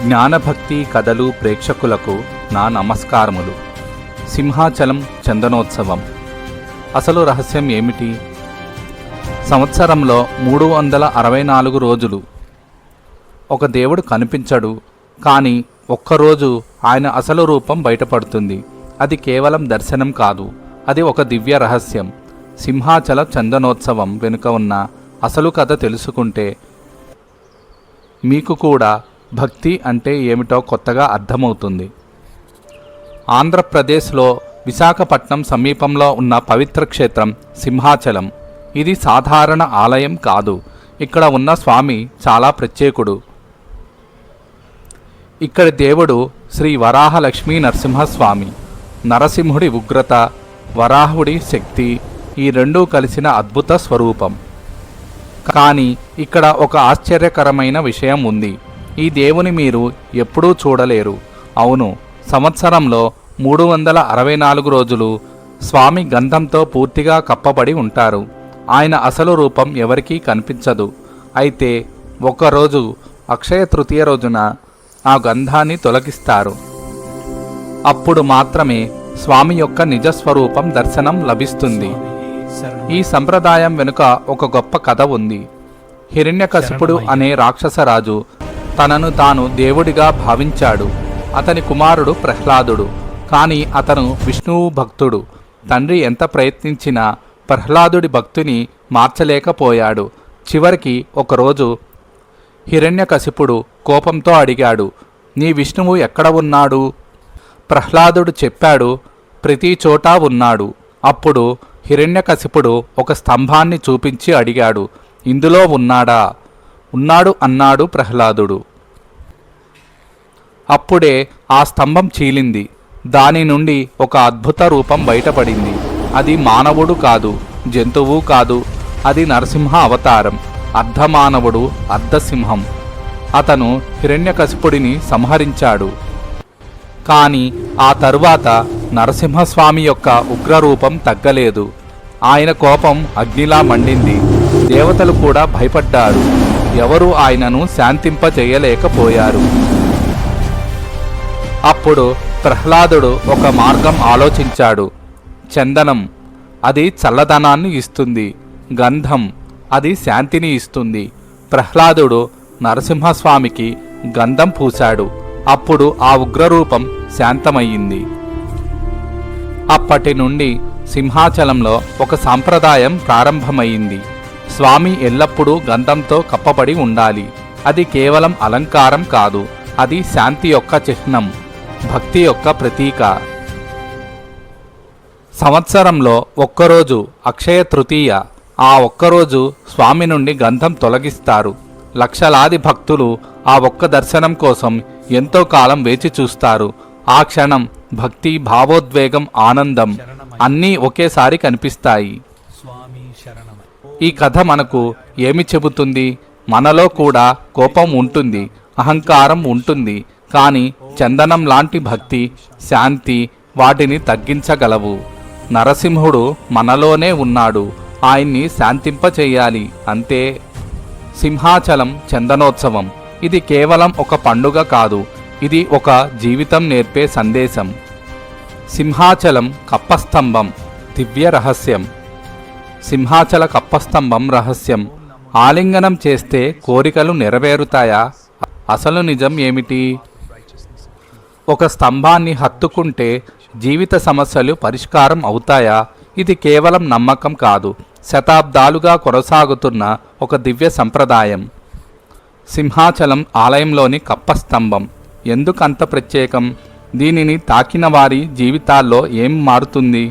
జ్ఞానభక్తి కథలు ప్రేక్షకులకు నా నమస్కారములు. సింహాచలం చందనోత్సవం అసలు రహస్యం ఏమిటి? సంవత్సరంలో 364 రోజులు ఒక దేవుడు కనిపించడు, కానీ ఒక్కరోజు ఆయన అసలు రూపం బయటపడుతుంది. అది కేవలం దర్శనం కాదు, అది ఒక దివ్య రహస్యం. సింహాచల చందనోత్సవం వెనుక ఉన్న అసలు కథ తెలుసుకుంటే మీకు కూడా భక్తి అంటే ఏమిటో కొత్తగా అర్థమవుతుంది. ఆంధ్రప్రదేశ్లో విశాఖపట్నం సమీపంలో ఉన్న పవిత్ర క్షేత్రం సింహాచలం. ఇది సాధారణ ఆలయం కాదు. ఇక్కడ ఉన్న స్వామి చాలా ప్రత్యేకుడు. ఇక్కడి దేవుడు శ్రీ వరాహ లక్ష్మీ నరసింహస్వామి. నరసింహుడి ఉగ్రత, వరాహుడి శక్తి, ఈ రెండూ కలిసిన అద్భుత స్వరూపం. కానీ ఇక్కడ ఒక ఆశ్చర్యకరమైన విషయం ఉంది. ఈ దేవుని మీరు ఎప్పుడూ చూడలేరు. అవును, సంవత్సరంలో 364 రోజులు స్వామి గంధంతో పూర్తిగా కప్పబడి ఉంటారు. ఆయన అసలు రూపం ఎవరికీ కనిపించదు. అయితే ఒకరోజు అక్షయ తృతీయ రోజున ఆ గంధాన్ని తొలగిస్తారు. అప్పుడు మాత్రమే స్వామి యొక్క నిజస్వరూపం దర్శనం లభిస్తుంది. ఈ సంప్రదాయం వెనుక ఒక గొప్ప కథ ఉంది. హిరణ్యకశిపుడు అనే రాక్షసరాజు తనను తాను దేవుడిగా భావించాడు. అతని కుమారుడు ప్రహ్లాదుడు. కానీ అతను విష్ణువు భక్తుడు. తండ్రి ఎంత ప్రయత్నించినా ప్రహ్లాదుడి భక్తిని మార్చలేకపోయాడు. చివరికి ఒకరోజు హిరణ్యకశిపుడు కోపంతో అడిగాడు, నీ విష్ణువు ఎక్కడ ఉన్నాడు? ప్రహ్లాదుడు చెప్పాడు, ప్రతి చోటా ఉన్నాడు. అప్పుడు హిరణ్యకశిపుడు ఒక స్తంభాన్ని చూపించి అడిగాడు, ఇందులో ఉన్నాడా? ఉన్నాడు అన్నాడు ప్రహ్లాదుడు. అప్పుడే ఆ స్తంభం చీలింది. దాని నుండి ఒక అద్భుత రూపం బయటపడింది. అది మానవుడు కాదు, జంతువు కాదు, అది నరసింహ అవతారం. అర్ధమానవుడు, అర్ధసింహం. అతను హిరణ్యకశిపుడిని సంహరించాడు. కానీ ఆ తరువాత నరసింహస్వామి యొక్క ఉగ్రరూపం తగ్గలేదు. ఆయన కోపం అగ్నిలా మండింది. దేవతలు కూడా భయపడ్డారు. ఎవరూ ఆయనను శాంతింపజేయలేకపోయారు. అప్పుడు ప్రహ్లాదుడు ఒక మార్గం ఆలోచించాడు. చందనం, అది చల్లదనాన్ని ఇస్తుంది. గంధం, అది శాంతిని ఇస్తుంది. ప్రహ్లాదుడు నరసింహస్వామికి గంధం పూశాడు. అప్పుడు ఆ ఉగ్రరూపం శాంతమయ్యింది. అప్పటి నుండి సింహాచలంలో ఒక సాంప్రదాయం ప్రారంభమైంది. స్వామి ఎల్లప్పుడూ గంధంతో కప్పబడి ఉండాలి. అది కేవలం అలంకారం కాదు, అది శాంతి యొక్క చిహ్నం, భక్తి యొక్క ప్రతీక. సంవత్సరంలో ఒక్కరోజు అక్షయ తృతీయ. ఆ ఒక్కరోజు స్వామి నుండి గంధం తొలగిస్తారు. లక్షలాది భక్తులు ఆ ఒక్క దర్శనం కోసం ఎంతో కాలం వేచి చూస్తారు. ఆ క్షణం భక్తి, భావోద్వేగం, ఆనందం అన్నీ ఒకేసారి కనిపిస్తాయి. ఈ కథ మనకు ఏమి చెబుతుంది? మనలో కూడా కోపం ఉంటుంది, అహంకారం ఉంటుంది. కానీ చందనం లాంటి భక్తి, శాంతి వాటిని తగ్గించగలవు. నరసింహుడు మనలోనే ఉన్నాడు. ఆయన్ని శాంతింపచేయాలి, అంతే. సింహాచలం చందనోత్సవం ఇది కేవలం ఒక పండుగ కాదు, ఇది ఒక జీవితం నేర్పే సందేశం. సింహాచలం కప్పస్తంభం దివ్య రహస్యం. సింహాచల కప్పస్తంభం రహస్యం. ఆలింగనం చేస్తే కోరికలు నెరవేరుతాయా? అసలు నిజం ఏమిటి? ఒక స్తంభాన్ని హత్తుకుంటే జీవిత సమస్యలు పరిష్కారం అవుతాయా? ఇది కేవలం నమ్మకం కాదు, శతాబ్దాలుగా కొనసాగుతున్న ఒక దివ్య సంప్రదాయం. సింహాచలం ఆలయంలోని కప్పస్తంభం ఎందుకంత ప్రత్యేకం? దీనిని తాకిన వారి జీవితాల్లో ఏం మారుతుంది?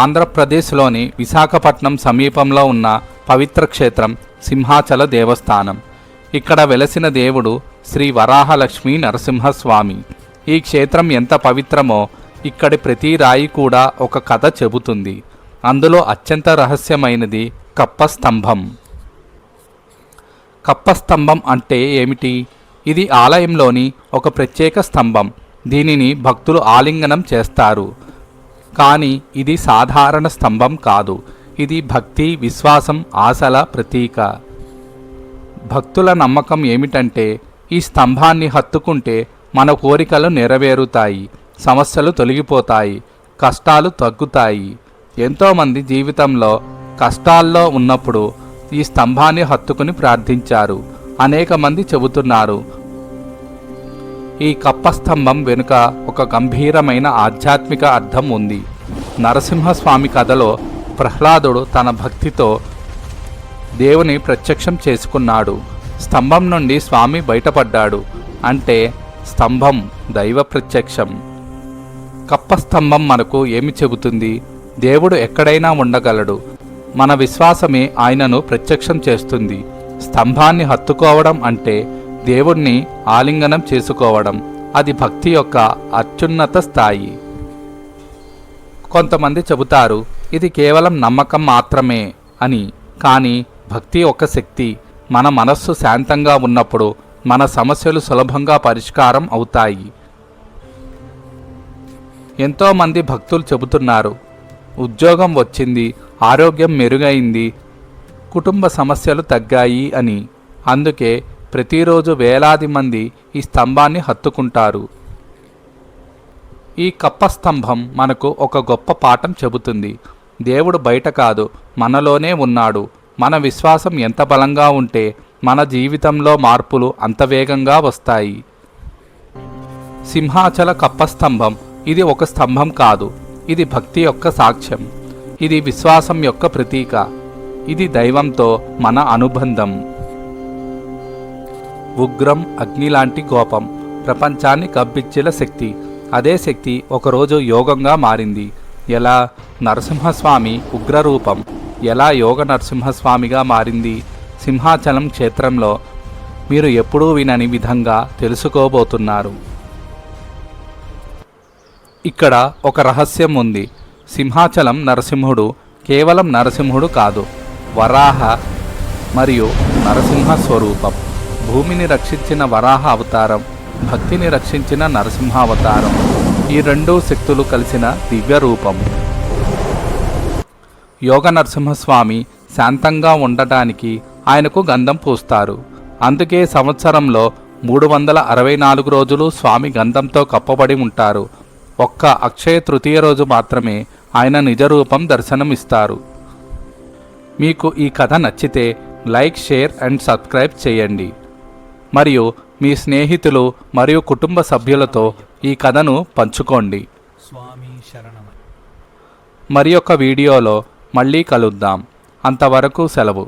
ఆంధ్రప్రదేశ్లోని విశాఖపట్నం సమీపంలో ఉన్న పవిత్ర క్షేత్రం సింహాచల దేవస్థానం. ఇక్కడ వెలసిన దేవుడు శ్రీ వరాహలక్ష్మీ నరసింహస్వామి. ఈ క్షేత్రం ఎంత పవిత్రమో ఇక్కడి ప్రతి రాయి కూడా ఒక కథ చెబుతుంది. అందులో అత్యంత రహస్యమైనది కప్పస్తంభం. కప్పస్తంభం అంటే ఏమిటి? ఇది ఆలయంలోని ఒక ప్రత్యేక స్తంభం. దీనిని భక్తులు ఆలింగనం చేస్తారు. కానీ ఇది సాధారణ స్తంభం కాదు. ఇది భక్తి, విశ్వాసం, ఆశల ప్రతీక. భక్తుల నమ్మకం ఏమిటంటే ఈ స్తంభాన్ని హత్తుకుంటే మన కోరికలు నెరవేరుతాయి, సమస్యలు తొలగిపోతాయి, కష్టాలు తగ్గుతాయి. ఎంతోమంది జీవితంలో కష్టాల్లో ఉన్నప్పుడు ఈ స్తంభాన్ని హత్తుకుని ప్రార్థించారు. అనేక మంది చెబుతున్నారు. ఈ కప్ప స్తంభం వెనుక ఒక గంభీరమైన ఆధ్యాత్మిక అర్థం ఉంది. నరసింహస్వామి కథలో ప్రహ్లాదుడు తన భక్తితో దేవుని ప్రత్యక్షం చేసుకున్నాడు. స్తంభం నుండి స్వామి బయటపడ్డాడు. అంటే స్తంభం దైవ ప్రత్యక్షం. కప్ప స్తంభం మనకు ఏమి చెబుతుంది? దేవుడు ఎక్కడైనా ఉండగలడు. మన విశ్వాసమే ఆయనను ప్రత్యక్షం చేస్తుంది. స్తంభాన్ని హత్తుకోవడం అంటే దేవుణ్ణి ఆలింగనం చేసుకోవడం. అది భక్తి యొక్క అత్యున్నత స్థాయి. కొంతమంది చెబుతారు ఇది కేవలం నమ్మకం మాత్రమే అని. కానీ భక్తి ఒక శక్తి. మన మనస్సు శాంతంగా ఉన్నప్పుడు మన సమస్యలు సులభంగా పరిష్కారం అవుతాయి. ఎంతోమంది భక్తులు చెబుతున్నారు ఉద్యోగం వచ్చింది, ఆరోగ్యం మెరుగైంది, కుటుంబ సమస్యలు తగ్గాయి అని. అందుకే ప్రతిరోజు వేలాది మంది ఈ స్తంభాన్ని హత్తుకుంటారు. ఈ కప్ప స్తంభం మనకు ఒక గొప్ప పాఠం చెబుతుంది. దేవుడు బయట కాదు, మనలోనే ఉన్నాడు. మన విశ్వాసం ఎంత బలంగా ఉంటే మన జీవితంలో మార్పులు అంత వేగంగా వస్తాయి. సింహాచల కప్ప స్తంభం ఇది ఒక స్తంభం కాదు, ఇది భక్తి యొక్క సాక్ష్యం. ఇది విశ్వాసం యొక్క ప్రతీక. ఇది దైవంతో మన అనుబంధం. ఉగ్రం అగ్ని లాంటి కోపం ప్రపంచాన్ని కబ్బిచ్చేల శక్తి. అదే శక్తి ఒకరోజు యోగంగా మారింది. ఎలా? నరసింహస్వామి ఉగ్రరూపం ఎలా యోగ నరసింహస్వామిగా మారింది? సింహాచలం క్షేత్రంలో మీరు ఎప్పుడూ వినని విధంగా తెలుసుకోబోతున్నారు. ఇక్కడ ఒక రహస్యం ఉంది. సింహాచలం నరసింహుడు కేవలం నరసింహుడు కాదు, వరాహ మరియు నరసింహ స్వరూపం. భూమిని రక్షించిన వరాహ అవతారం, భక్తిని రక్షించిన నరసింహ అవతారం. ఈ రెండూ శక్తులు కలిసిన దివ్య రూపం. యోగ నరసింహస్వామి శాంతంగా ఉండటానికి ఆయనకు గంధం పూస్తారు. అందుకే సంవత్సరంలో 364 రోజులు స్వామి గంధంతో కప్పబడి ఉంటారు. ఒక్క అక్షయ తృతీయ రోజు మాత్రమే ఆయన నిజరూపం దర్శనమిస్తారు. మీకు ఈ కథ నచ్చితే లైక్, షేర్ అండ్ సబ్స్క్రైబ్ చేయండి. మరియు మీ స్నేహితులు మరియు కుటుంబ సభ్యులతో ఈ కథను పంచుకోండి. మరి ఒక వీడియోలో మళ్ళీ కలుద్దాం. అంతవరకు సెలవు.